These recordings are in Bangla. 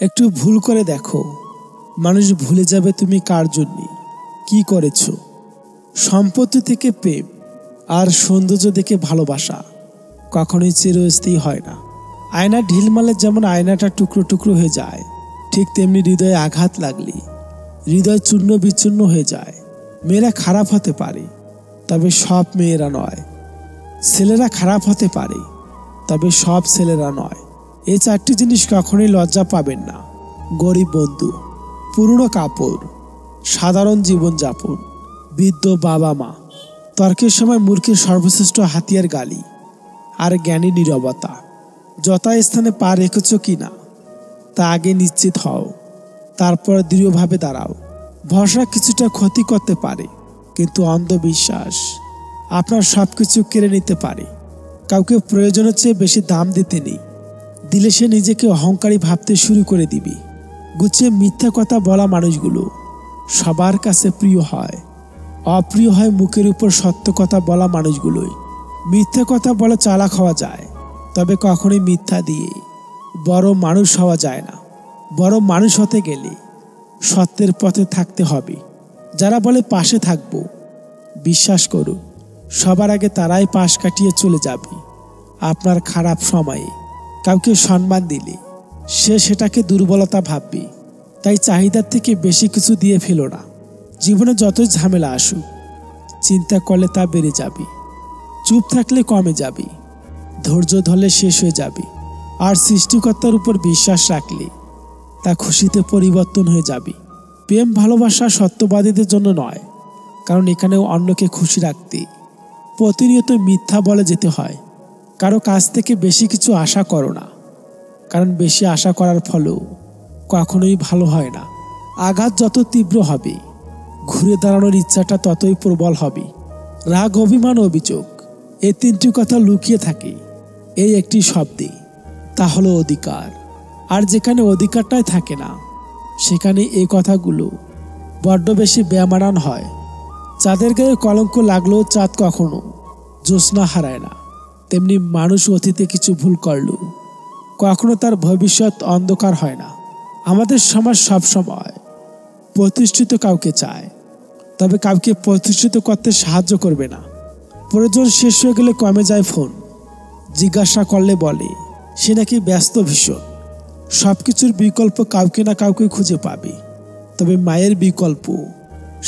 একটু ভুল করে দেখো, মানুষ ভুলে যাবে তুমি কার জন্য কি করেছো। সম্পত্তি থেকে প্রেম আর সৌন্দর্য দেখে ভালোবাসা কখনোই চিরস্থায়ী হয় না। আয়না ঢিল মারলে যেমন আয়নাটা টুকরো টুকরো হয়ে যায়, ঠিক তেমনি হৃদয়ে আঘাত লাগলে হৃদয় চূর্ণ বিচূর্ণ হয়ে যায়। মেয়েরা খারাপ হতে পারে, তবে সব মেয়েরা নয়। ছেলেরা খারাপ হতে পারে, তবে সব ছেলেরা নয়। এই চারটি জিনিস কখনোই লজ্জা পাবেন না। গরিব বন্ধু, পুরনো কাপড়, সাধারণ জীবনযাপন, বৃদ্ধ বাবা মা, তর্কের সময় মূর্খের সর্বশ্রেষ্ঠ হাতিয়ার গালি, আর জ্ঞানী নীরবতা। যথাস্থানে পা রেখেছ কিনা তা আগে নিশ্চিত হও, তারপর দৃঢ়ভাবে দাঁড়াও। ভরসা কিছুটা ক্ষতি করতে পারে, কিন্তু অন্ধবিশ্বাস আপনার সব কিছু কেড়ে নিতে পারে। কাউকে প্রয়োজনের চেয়ে বেশি দাম দিতে নেই, দিলে সে নিজেকে অহংকারী ভাবতে শুরু করে দিবে। গুছিয়ে মিথ্যা কথা বলা মানুষগুলো সবার কাছে প্রিয় হয়, অপ্রিয় হয় মুখের উপর সত্য কথা বলা মানুষগুলোই। মিথ্যা কথা বলে চালাক হওয়া যায়, তবে কখনোই মিথ্যা দিয়ে বড় মানুষ হওয়া যায় না। বড় মানুষ হতে গেলে সত্যের পথে থাকতে হবে। যারা বলে পাশে থাকবো, বিশ্বাস করুন, সবার আগে তারাই পাশ কাটিয়ে চলে যাবে। আপনার খারাপ সময়ে কাউকে সম্মান দিলে সে সেটাকে দুর্বলতা ভাববে। তাই চাহিদার থেকে বেশি কিছু দিয়ে ফেলো না। জীবনে যতই ঝামেলা আসুক, চিন্তা করলে তা বেড়ে যাবে, চুপ থাকলে কমে যাবে, ধৈর্য ধরলে শেষ হয়ে যাবে, আর সৃষ্টিকর্তার উপর বিশ্বাস রাখলে তা খুশিতে পরিবর্তন হয়ে যাবে। প্রেম ভালোবাসা সত্যবাদীদের জন্য নয়, কারণ এখানেও অন্যকে খুশি রাখতে প্রতিনিয়ত মিথ্যা বলে যেতে হয়। কারো কাছ থেকে বেশি কিছু আশা করো না, কারণ বেশি আশা করার ফলেও কখনোই ভালো হয় না। আঘাত যত তীব্র হবে, ঘুরে দাঁড়ানোর ইচ্ছাটা ততই প্রবল হবে। রাগ, অভিমান, অভিযোগ, এই তিনটি কথা লুকিয়ে থাকে এই একটি শব্দে, তা হলো অধিকার। আর যেখানে অধিকারটাই থাকে না, সেখানে এই কথাগুলো বড্ড বেশি বেমানান হয়। চাঁদের গায়ে কলঙ্ক লাগলেও চাঁদ কখনো জ্যোৎস্না হারায় না, তেমনি মানুষ অতীতে কিছু ভুল করল কখনো তার ভবিষ্যৎ অন্ধকার হয় না। আমাদের সমাজ সবসময় প্রতিষ্ঠিত কাউকে চায়, তবে কাউকে প্রতিষ্ঠিত করতে সাহায্য করবে না। প্রয়োজন শেষ হয়ে গেলে কমে যায় ফোন, জিজ্ঞাসা করলে বলে সে নাকি ব্যস্ত ভীষণ। সব কিছুর বিকল্প কাউকে না কাউকে খুঁজে পাবে, তবে মায়ের বিকল্প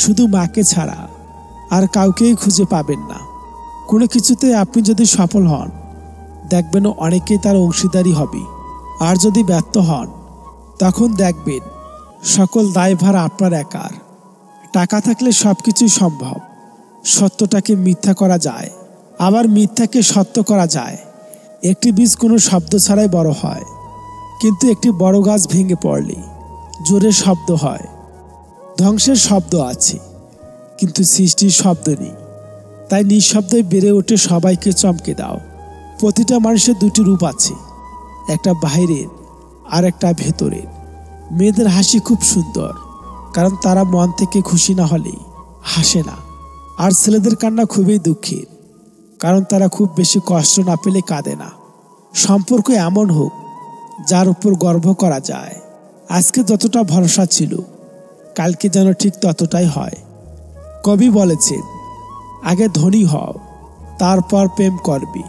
শুধু মাকে ছাড়া আর কাউকেই খুঁজে পাবেন না। কোনো কিছুতে আপনি যদি সফল হন, দেখবেন অনেকেই তার অংশীদারি হবে, আর যদি ব্যর্থ হন, তখন দেখবেন সকল দায়ভার আপনার একার। টাকা থাকলে সব কিছুই সম্ভব। সত্যটাকে মিথ্যা করা যায়, আবার মিথ্যাকে সত্য করা যায়। একটি বীজ কোনো শব্দ ছাড়াই বড় হয়, কিন্তু একটি বড় গাছ ভেঙে পড়লে জোরে শব্দ হয়। ধ্বংসের শব্দ আছে, কিন্তু সৃষ্টির শব্দ নেই। তাই নিঃশব্দে বেড়ে ওঠে সবাইকে চমকে দাও। প্রতিটা মানুষের দুটি রূপ আছে, একটা বাইরের আর একটা ভেতরের। মেয়েদের হাসি খুব সুন্দর, কারণ তারা মন থেকে খুশি না হলে হাসে না। আর ছেলেদের কান্না খুবই দুঃখের, কারণ তারা খুব বেশি কষ্ট না পেলে কাঁদে না। সম্পর্ক এমন হোক যার উপর গর্ব করা যায়। আজকে যতটা ভরসা ছিল, কালকে যেন ঠিক ততটাই হয়। কবি বলেছেন, আগে ধনী হও, তারপর প্রেম করবি,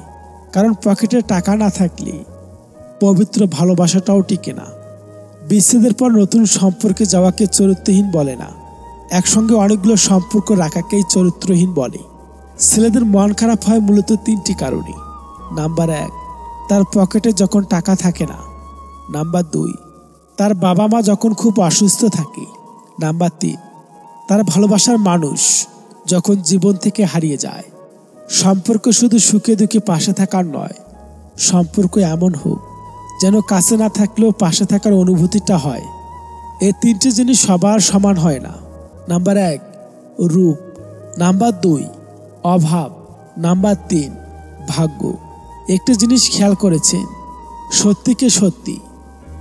কারণ পকেটে টাকা না থাকলে পবিত্র ভালোবাসাটাও টিকে না। বিচ্ছেদের পর নতুন সম্পর্কে যাওয়াকে চরিত্রহীন বলে না, একসঙ্গে অনেকগুলো সম্পর্ক রাখাকেই চরিত্রহীন বলে। ছেলেদের মন খারাপ হয় মূলত তিনটি কারণে। নাম্বার 1, তার পকেটে যখন টাকা থাকে না। নাম্বার 2, তার বাবা মা যখন খুব অসুস্থ থাকে। নাম্বার 3, তার ভালোবাসার মানুষ যখন জীবন থেকে হারিয়ে যায়। সম্পর্ক শুধু সুখে দুঃখে পাশে থাকার নয়, সম্পর্ক এমন হোক যেন কাছে না থাকলেও পাশে থাকার অনুভূতিটা হয়। এই তিনটে জিনিস সবার সমান হয় না। নাম্বার 1, রূপ। নাম্বার 2, অভাব। নাম্বার 3, ভাগ্য। একটা জিনিস খেয়াল করেছেন, সত্যিকে সত্যি,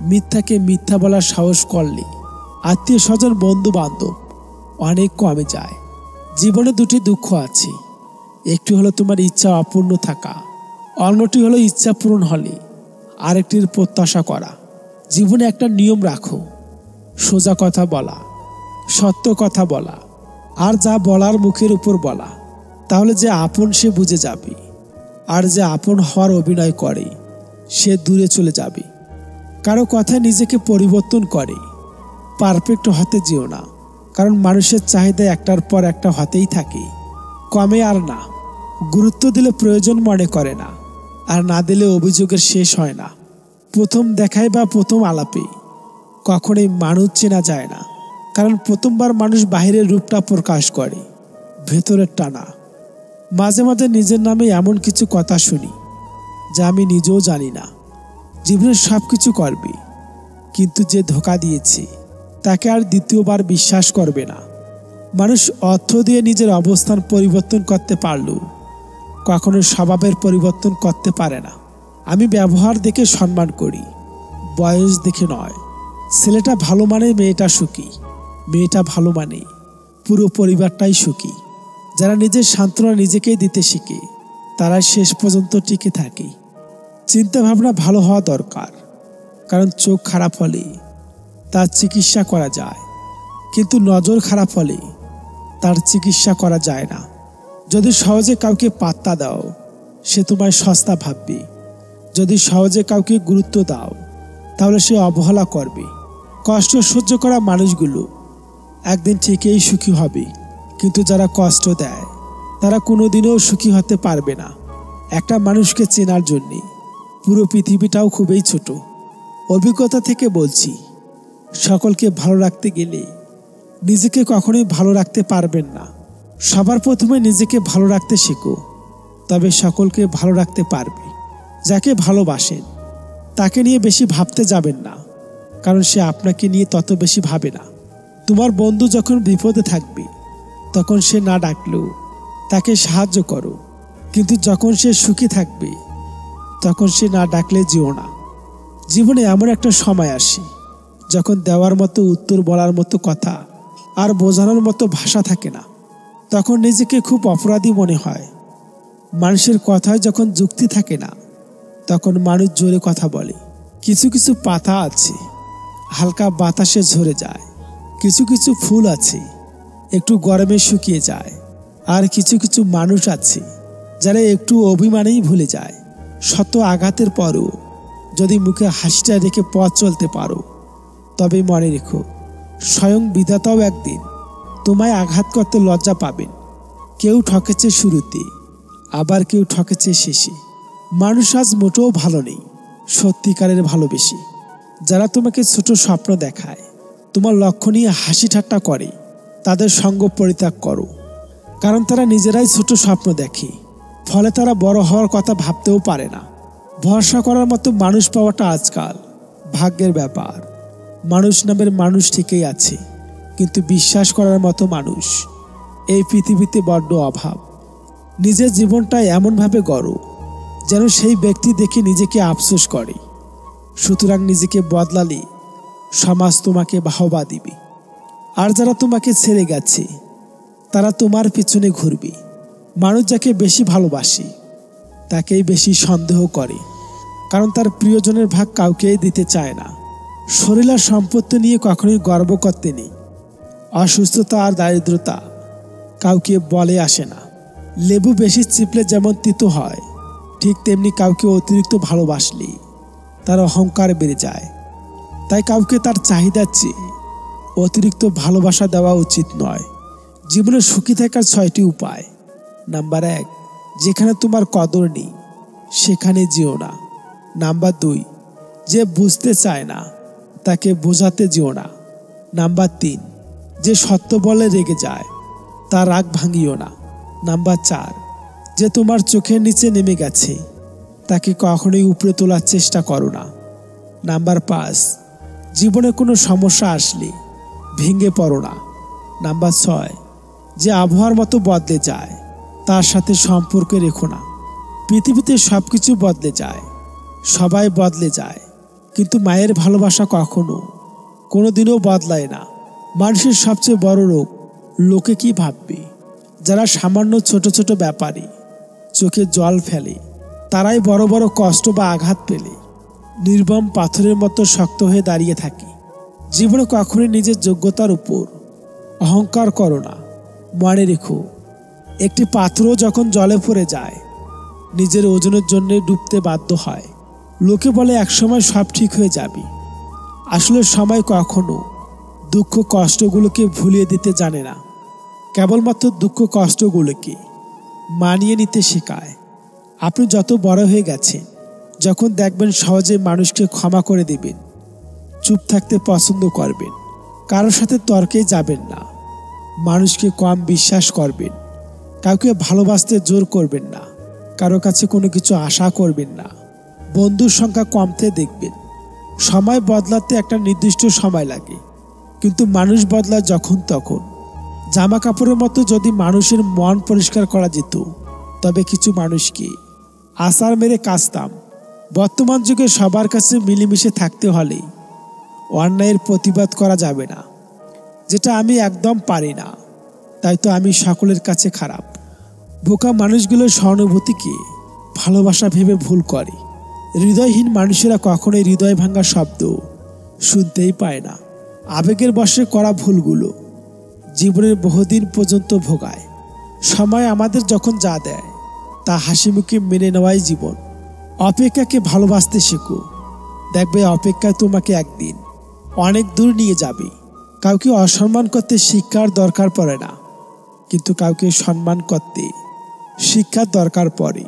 মিথ্যাকে মিথ্যা বলার সাহস করলে আত্মীয় স্বজন, বন্ধু বান্ধব অনেক কমে যায়। জীবনে দুটি দুঃখ আছে, একটি হলো তোমার ইচ্ছা অপূর্ণ থাকা, অন্যটি হলো ইচ্ছা পূরণ হলে আরেকটির প্রত্যাশা করা। জীবনে একটা নিয়ম রাখো, সোজা কথা বলা, সত্য কথা বলা, আর যা বলার মুখের উপর বলা। তাহলে যে আপন সে বুঝে যাবে, আর যে আপন হওয়ার অভিনয় করে সে দূরে চলে যাবে। কারো কথায় নিজেকে পরিবর্তন করে পারফেক্ট হতে যেও না, কারণ মানুষের চাহিদা একটার পর একটা হতেই থাকে, কমে আর না। গুরুত্ব দিলে প্রয়োজন মনে করে না, আর না দিলে অভিযোগের শেষ হয় না। প্রথম দেখায় বা প্রথম আলাপে কখনোই মানুষ চেনা যায় না, কারণ প্রথমবার মানুষ বাহিরের রূপটা প্রকাশ করে, ভেতরের টানা। মাঝে মাঝে নিজের নামে এমন কিছু কথা শুনি যা আমি নিজেও জানি না। জীবনে সব কিছু করবে, কিন্তু যে ধোঁকা দিয়েছে তাকে আর দ্বিতীয়বার বিশ্বাস করবে না। মানুষ অর্থ দিয়ে নিজের অবস্থান পরিবর্তন করতে পারলেও কখনো স্বভাবের পরিবর্তন করতে পারে না। আমি ব্যবহার দেখে সম্মান করি, বয়স দেখে নয়। ছেলেটা ভালো মানে মেয়েটা সুখী, মেয়েটা ভালো মানে পুরো পরিবারটাই সুখী। যারা নিজের সান্ত্বনা নিজেকেই দিতে শিখে তারা শেষ পর্যন্ত টিকে থাকে। চিন্তা ভাবনা ভালো হওয়া দরকার, কারণ চোখ খারাপ হলে তার চিকিৎসা করা যায়, কিন্তু নজর খারাপ হলে তার চিকিৎসা করা যায় না। যদি সহজে কাউকে পাত্তা দাও সে তোমায় সস্তা ভাববে, যদি সহজে কাউকে গুরুত্ব দাও তাহলে সে অবহেলা করবে। কষ্ট সহ্য করা মানুষগুলো একদিন ঠিকই সুখী হবে, কিন্তু যারা কষ্ট দেয় তারা কোনোদিনও সুখী হতে পারবে না। একটা মানুষকে চেনার জন্যে পুরো পৃথিবীটাও খুবই ছোট। অভিজ্ঞতা থেকে বলছি, সকলকে ভালো রাখতে গেলে নিজেকে কখনোই ভালো রাখতে পারবেন না। সবার প্রথমে নিজেকে ভালো রাখতে শেখো, তবে সকলকে ভালো রাখতে পারবে। যাকে ভালোবাসেন তাকে নিয়ে বেশি ভাবতে যাবেন না, কারণ সে আপনাকে নিয়ে তত বেশি ভাবে না। তোমার বন্ধু যখন বিপদে থাকবে তখন সে না ডাকলেও তাকে সাহায্য করো, কিন্তু যখন সে সুখী থাকবে তখন সে না ডাকলে যেও না। জীবনে এমন একটা সময় আসে যখন দেওয়ার মতো উত্তর, বলার মতো কথা আর বোঝানোর মতো ভাষা থাকে না। তখন নিজেকে খুব অপরাধী মনে হয়। মানুষের কথায় যখন যুক্তি থাকে না তখন মানুষ জোরে কথা বলে। কিছু কিছু পাতা আছে হালকা বাতাসে ঝরে যায়, কিছু কিছু ফুল আছে একটু গরমে শুকিয়ে যায়, আর কিছু কিছু মানুষ আছে যারা একটু অভিমানেই ভুলে যায়। শত আঘাতের পরও যদি মুখে হাসিটা রেখে পথ চলতে পারো তবে মনে রেখো, স্বয়ং বিধাতাও একদিন তোমায় আঘাত করতে লজ্জা পাবেন। কেউ ঠকেছে শুরুতে, আবার কেউ ঠকেছে শেষে। মানুষ আজ মোটেও ভালো নেই, সত্যিকারের ভালোবেসে। যারা তোমাকে ছোট স্বপ্ন দেখায়, তোমার লক্ষ্য নিয়ে হাসি ঠাট্টা করে, তাদের সঙ্গ পরিত্যাগ করো, কারণ তারা নিজেরাই ছোট স্বপ্ন দেখে, ফলে তারা বড় হওয়ার কথা ভাবতেও পারে না। ভরসা করার মতো মানুষ পাওয়াটা আজকাল ভাগ্যের ব্যাপার। মানুষ নামের মানুষ ঠিকই আছে, কিন্তু বিশ্বাস করার মতো মানুষ এই পৃথিবীতে বড্ড অভাব। নিজের জীবনটা এমনভাবে গড়ো যেন সেই ব্যক্তি দেখে নিজেকে আফসোস করে। সুতরাং নিজেকে বদলালে সমাজ তোমাকে বাহবা দিবে, আর যারা তোমাকে ছেড়ে গেছে তারা তোমার পিছনে ঘুরবে। মানুষ যাকে বেশি ভালোবাসে তাকেই বেশি সন্দেহ করে, কারণ তার প্রিয়জনের ভাগ কাউকেই দিতে চায় না। শরীর আর সম্পত্তি নিয়ে কখনোই গর্ব করতে নেই। অসুস্থতা আর দারিদ্রতা কাউকে বলে আসে না। লেবু বেশি চিপলে যেমন তিতো হয়, ঠিক তেমনি কাউকে অতিরিক্ত ভালোবাসলে তার অহংকার বেড়ে যায়। তাই কাউকে তার চাহিদার চেয়ে অতিরিক্ত ভালোবাসা দেওয়া উচিত নয়। জীবনে সুখী থাকার 6টি উপায়। নাম্বার 1, যেখানে তোমার কদর নেই সেখানে যেও না। নাম্বার 2, যে বুঝতে চায় না তাকে বোঝাতে যেও না। নাম্বার 3, যে সত্য বলে রেগে যায় তার রাগ ভাঙিও না। নাম্বার 4, যে তোমার চোখের নিচে নেমে গেছে তাকে কখনোই উপরে তোলার চেষ্টা করো না। নাম্বার 5, জীবনে কোনো সমস্যা আসলে ভেঙে পড়ো না। নাম্বার 6, যে আবহাওয়ার মতো বদলে যায় তার সাথে সম্পর্ক রেখো না। পৃথিবীতে সব কিছু বদলে যায়, সবাই বদলে যায়, কিন্তু মায়ের ভালোবাসা কখনো কোনোদিনও বদলায় না। মানুষের সবচেয়ে বড় রোগ লোকে কি ভাববে। যারা সামান্য ছোট ছোট ব্যাপারে চোখে জল ফেলে তারাই বড় বড় কষ্ট বা আঘাত পেলে নির্মম পাথরের মতো শক্ত হয়ে দাঁড়িয়ে থাকি। জীবনে কখনোই নিজের যোগ্যতার উপর অহংকার করো না। মনে রেখো, একটি পাথরও যখন জলে পড়ে যায় নিজের ওজনের জন্য ডুবতে বাধ্য হয়। লোকে বলে একসময় সব ঠিক হয়ে যাবে। আসলে সময় কখনো দুঃখ কষ্টগুলোকে ভুলিয়ে দিতে জানে না, কেবলমাত্র দুঃখ কষ্টগুলোকে মানিয়ে নিতে শেখায়। আপনি যত বড় হয়ে গেছেন, যখন দেখবেন সহজে মানুষকে ক্ষমা করে দেবেন, চুপ থাকতে পছন্দ করবেন, কারোর সাথে তর্কে যাবেন না, মানুষকে কম বিশ্বাস করবেন, কাউকে ভালোবাসতে জোর করবেন না, কারো কাছে কোনো কিছু আশা করবেন না, বন্ধুর সংখ্যা কমতে দেখবেন। সময় বদলাতে একটা নির্দিষ্ট সময় লাগে, কিন্তু মানুষ বদলায় যখন তখন। জামা কাপড়ের মতো যদি মানুষের মন পরিষ্কার করা যেত, তবে কিছু মানুষকে আছাড় মেরে কাচতাম। বর্তমান যুগে সবার কাছে মিলেমিশে থাকতে হলে অন্যায়ের প্রতিবাদ করা যাবে না, যেটা আমি একদম পারি না, তাই তো আমি সকলের কাছে খারাপ। বোকা মানুষগুলোর সহানুভূতিকে ভালোবাসা ভেবে ভুল করে। হৃদয়হীন মানুষেরা কখনোই হৃদয় ভাঙা শব্দ শুনতেই পায় না। আবেগের বশে করা ভুলগুলো জীবনের বহুদিন পর্যন্ত ভোগায়। সময় আমাদের যখন যা দেয় তা হাসিমুখে মেনে নেওয়াই জীবন। অপেক্ষাকে ভালোবাসতে শেখো, দেখবে অপেক্ষায় তোমাকে একদিন অনেক দূর নিয়ে যাবে। কাউকে অসম্মান করতে শিক্ষার দরকার পড়ে না, কিন্তু কাউকে সম্মান করতে শিক্ষার দরকার পড়ে,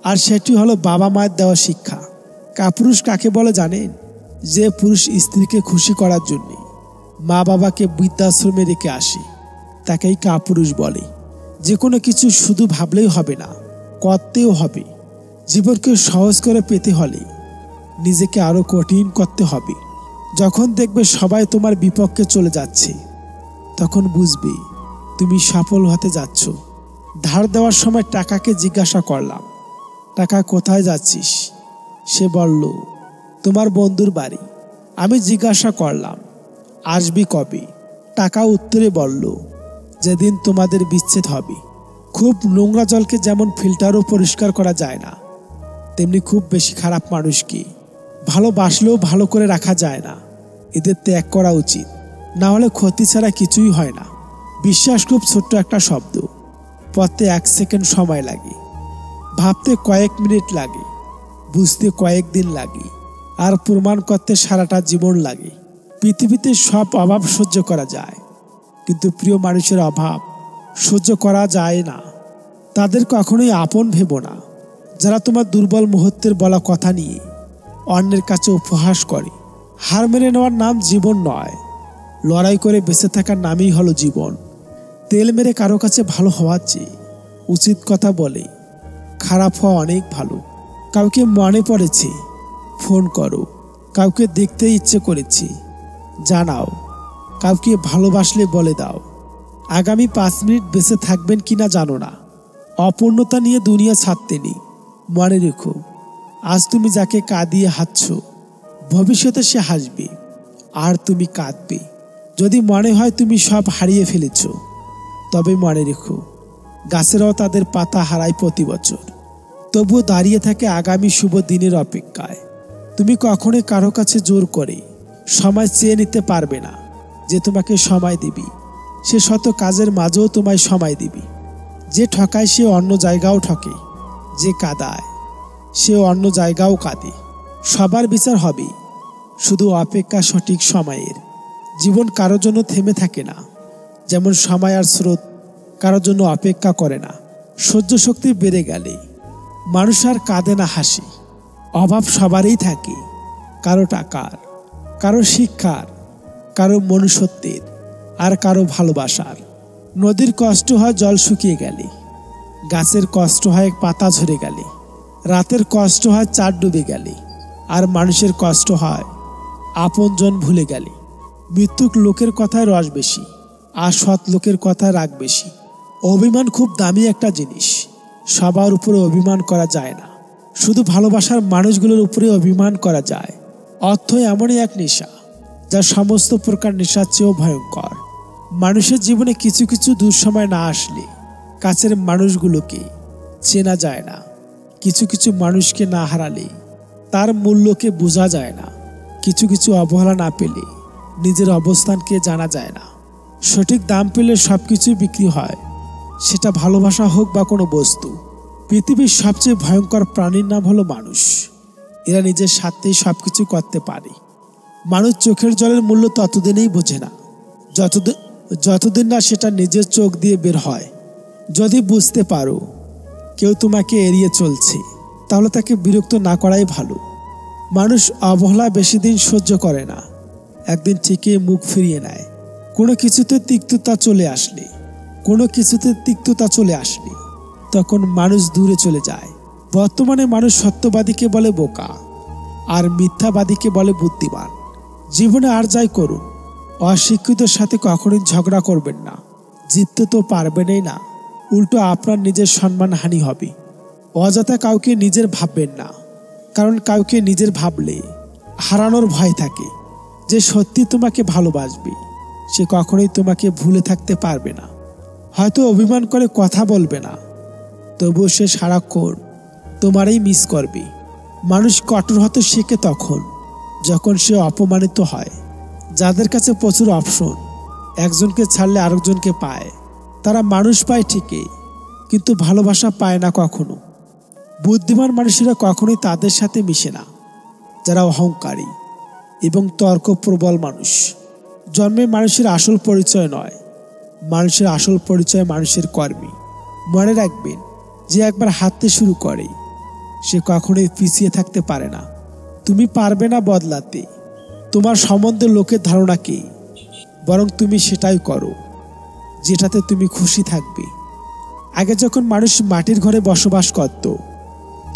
আর সেটি হলো বাবা মায়ের দেওয়া শিক্ষা। কাপুরুষ কাকে বলে জানেন? যে পুরুষ স্ত্রীকে খুশি করার জন্য মা বাবাকে বৃদ্ধাশ্রমে রেখে আসে, তাকেই কাপুরুষ বলে। যে কোনো কিছু শুধু ভাবলেই হবে না, করতেও হবে। জীবনকে সহজ করে পেতে হলে নিজেকে আরো কঠিন করতে হবে। যখন দেখবে সবাই তোমার বিপক্ষে চলে যাচ্ছে, তখন বুঝবে তুমি সফল হতে যাচ্ছ। ধার দেওয়ার সময় টাকাকে জিজ্ঞাসা করলাম, টাকা কোথায় যাচ্ছিস? সে বলল, তোমার বন্ধুর বাড়ি। আমি জিজ্ঞাসা করলাম, আসবি কবে? টাকা উত্তরে বলল, যেদিন তোমাদের বিচ্ছেদ হবে। খুব নোংরা জলকে যেমন ফিল্টারও পরিষ্কার করা যায় না, তেমনি খুব বেশি খারাপ মানুষকে ভালোবাসলেও ভালো করে রাখা যায় না। এদের ত্যাগ করা উচিত, না হলে ক্ষতি ছাড়া কিছুই হয় না। বিশ্বাস খুব ছোট্ট একটা শব্দ, পড়তে 1 সেকেন্ড সময় লাগে, ভাবতে কয়েক মিনিট লাগে, বুঝতে কয়েকদিন লাগে, আর প্রমাণ করতে সারাটা জীবন লাগে। পৃথিবীতে সব অভাব সহ্য করা যায়, কিন্তু প্রিয় মানুষের অভাব সহ্য করা যায় না। তাদের কখনোই আপন ভেবো না, যারা তোমার দুর্বল মুহূর্তের বলা কথা নিয়ে অন্যের কাছে উপহাস করে। হার মেনে নেওয়ার নাম জীবন নয়, লড়াই করে বেঁচে থাকার নামই হলো জীবন। তেল মেরে কারো কাছে ভালো হওয়ার চেয়ে উচিত কথা বলে খারাপ হওয়া অনেক ভালো। কাউকে মনে পড়েছে, ফোন করো। কাউকে দেখতে ইচ্ছে করেছে, জানাও। কাউকে ভালোবাসলে বলে দাও। আগামী 5 মিনিট বেঁচে থাকবেন কিনা জানো না, অপূর্ণতা নিয়ে দুনিয়া ছাড়তে নেই। মনে রেখো, আজ তুমি যাকে কাঁদিয়ে হাসছ, ভবিষ্যতে সে হাসবে আর তুমি কাঁদবে। যদি মনে হয় তুমি সব হারিয়ে ফেলেছ, তবে মনে রেখো, গাছেরাও তাদের পাতা হারায় প্রতি বছর, তবুও দাঁড়িয়ে থাকে আগামী শুভ দিনের অপেক্ষায়। তুমি কখনোই কারো কাছে জোর করে সময় চেয়ে নিতে পারবে না। যে তোমাকে সময় দিবি, সে শত কাজের মাঝেও তোমায় সময় দিবি। যে ঠকায় সে অন্য জায়গাও ঠকে, যে কাঁদায় সে অন্য জায়গাও কাঁদে। সবার বিচার হবে, শুধু অপেক্ষা সঠিক সময়ের। জীবন কারোর জন্য থেমে থাকে না, যেমন সময় আর স্রোত কারোর জন্য অপেক্ষা করে না। সহ্য শক্তি বেড়ে গেলে মানুষ আর কাঁদে না, হাসি। অভাব সবারই থাকে, কারো টাকার, কারো শিক্ষার, কারো মনুষ্যত্বের, আর কারো ভালোবাসার। নদীর কষ্ট হয় জল শুকিয়ে গেলে, গাছের কষ্ট হয় পাতা ঝরে গেলে, রাতের কষ্ট হয় চাঁদ ডুবে গেলে, আর মানুষের কষ্ট হয় আপনজন ভুলে গেলে। মৃত্যুক লোকের কথায় রস বেশি, আর সৎ লোকের কথায় রাগ বেশি। অভিমান খুব দামি একটা জিনিস, সবার উপরে অভিমান করা যায় না, শুধু ভালোবাসার মানুষগুলোর উপরে অভিমান করা যায়। অর্থ এমনই এক নেশা, যা সমস্ত প্রকার নেশার চেয়েও ভয়ঙ্কর। মানুষের জীবনে কিছু কিছু দুঃসময় না আসলে কাছের মানুষগুলোকে চেনা যায় না। কিছু কিছু মানুষকে না হারালে তার মূল্যকে বোঝা যায় না। কিছু কিছু অবহেলা না পেলে নিজের অবস্থানকে জানা যায় না। সঠিক দাম পেলে সব কিছুই বিক্রি হয়, সেটা ভালোবাসা হোক বা কোনো বস্তু। পৃথিবীর সবচেয়ে ভয়ঙ্কর প্রাণীর নাম হলো মানুষ। এরা নিজের স্বার্থেই সব কিছু করতে পারে। মানুষ চোখের জলের মূল্য ততদিনেই বোঝে না যতদিন না সেটা নিজের চোখ দিয়ে বের হয়। যদি বুঝতে পারো কেউ তোমাকে এড়িয়ে চলছে, তাহলে তাকে বিরক্ত না করাই ভালো। মানুষ অবহেলা বেশি দিন সহ্য করে না, একদিন ঠিকই মুখ ফিরিয়ে নেয়। কোনো কিছুতে তিক্ততা চলে আসলে তখন মানুষ দূরে চলে যায়। বর্তমানে মানুষ সত্যবাদীকে বলে বোকা, আর মিথ্যাবাদীকে বলে বুদ্ধিমান। জীবনে আর যাই করুন, অশিক্ষিতের সাথে কখনোই ঝগড়া করবেন না। জিততে তো পারবেনই না, উল্টো আপনার নিজের সম্মানহানি হবে। অযথা কাউকে নিজের ভাববেন না, কারণ কাউকে নিজের ভাবলে হারানোর ভয় থাকে। যে সত্যি তোমাকে ভালোবাসবে সে কখনোই তোমাকে ভুলে থাকতে পারবে না। হয়তো অভিমান করে কথা বলবে না, তবুও সে সারাক্ষণ তোমারই মিস করবে। মানুষ কঠোর হতে শেখে তখন যখন সে অপমানিত হয়। যাদের কাছে প্রচুর অপশন, একজনকে ছাড়লে আরেকজনকে পায়, তারা মানুষ পায় ঠিকই, কিন্তু ভালোবাসা পায় না কখনো। বুদ্ধিমান মানুষেরা কখনোই তাদের সাথে মিশে না যারা অহংকারী এবং তর্কপ্রবল মানুষ। জন্মে মানুষের আসল পরিচয় নয়, মানুষের আসল পরিচয় মানুষের কর্মী। মনে রাখবেন, যে একবার হাঁটতে শুরু করে সে কখনোই পিছিয়ে থাকতে পারে না। তুমি পারবে না বদলাতে তোমার সম্বন্ধে লোকের ধারণা কি, বরং তুমি সেটাই করো যেটাতে তুমি খুশি থাকবে। আগে যখন মানুষ মাটির ঘরে বসবাস করত,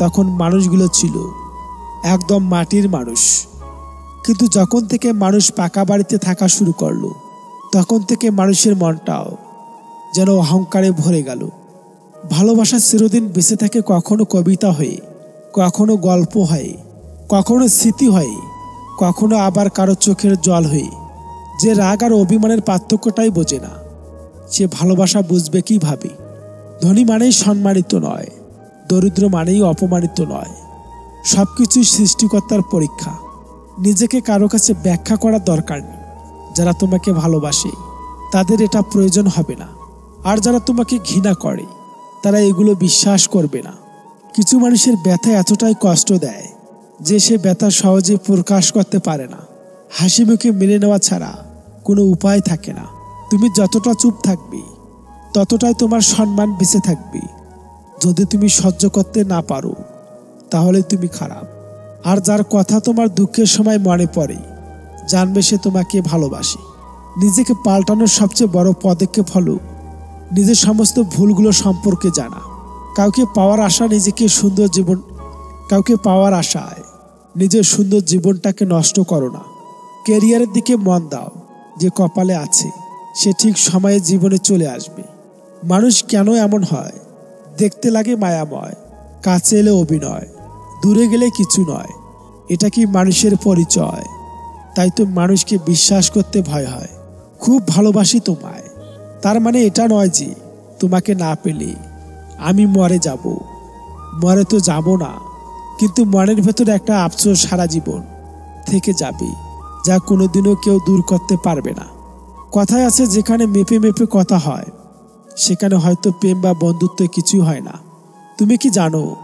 তখন মানুষগুলো ছিল একদম মাটির মানুষ। কিন্তু যখন থেকে মানুষ পাকা বাড়িতে থাকা শুরু করলো, তখন থেকে মানুষের মনটাও যেন অহংকারে ভরে গেল। ভালোবাসা চিরদিন বেঁচে থাকে, কখনো কবিতা হয়ে, কখনো গল্প হয়ে, কখনো স্মৃতি হয়ে, কখনো আবার কারো চোখের জল হয়ে। যে রাগ আর অভিমানের পার্থক্যটাই বোঝে না, সে ভালোবাসা বুঝবে কিভাবে? ধনী মানেই সম্মানিত নয়, দরিদ্র মানেই অপমানিত নয়। সবকিছুই সৃষ্টিকর্তার পরীক্ষা। নিজেকে কারো কাছে ব্যাখ্যা করার দরকার নেই। যারা তোমাকে ভালোবাসে তাদের এটা প্রয়োজন হবে না, আর যারা তোমাকে ঘৃণা করে তারা এগুলো বিশ্বাস করবে না। কিছু মানুষের ব্যথা এতটাই কষ্ট দেয় যে সে ব্যথা সহজে প্রকাশ করতে পারে না। হাসি মুখে মেনে নেওয়া ছাড়া কোনো উপায় থাকে না। তুমি যতটা চুপ থাকবে ততটাই তোমার সম্মান বেঁচে থাকবে। যদি তুমি সহ্য করতে না পারো তাহলে তুমি খারাপ। আর যার কথা তোমার দুঃখের সময় মনে পড়ে, জানবে সে তোমাকে ভালোবাসে। নিজেকে পাল্টানোর সবচেয়ে বড় পদক্ষেপ হলো নিজের সমস্ত ভুলগুলো সম্পর্কে জানা। কাউকে পাওয়ার আশায় নিজের সুন্দর জীবনটাকে নষ্ট করো না। ক্যারিয়ারের দিকে মন দাও। যে কপালে আছে সে ঠিক সময়ে জীবনে চলে আসবে। মানুষ কেন এমন হয়? দেখতে লাগে মায়াময়, কাছে এলে অভিনয়, দূরে গেলে কিছু নয়। এটা কি মানুষের পরিচয়? তাই তো মানুষকে বিশ্বাস করতে ভয় হয়। খুব ভালোবাসি তোমায়, তার মানে এটা নয় যে তোমাকে না পেলে আমি মরে যাব। মরে তো যাব না, কিন্তু মনের ভেতরে একটা আফসোস সারা জীবন থেকে যাবে, যা কোনোদিনও কেউ দূর করতে পারবে না। কথায় আছে, যেখানে মেপে মেপে কথা হয় সেখানে হয়তো প্রেম বা বন্ধুত্ব কিছুই হয় না। তুমি কি জানো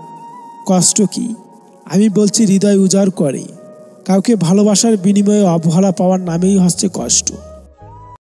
কষ্ট কি? আমি বলছি, হৃদয় উজাড় করে কাউকে ভালোবাসার বিনিময়ে অবহেলা পাওয়ার নামেই হচ্ছে কষ্ট।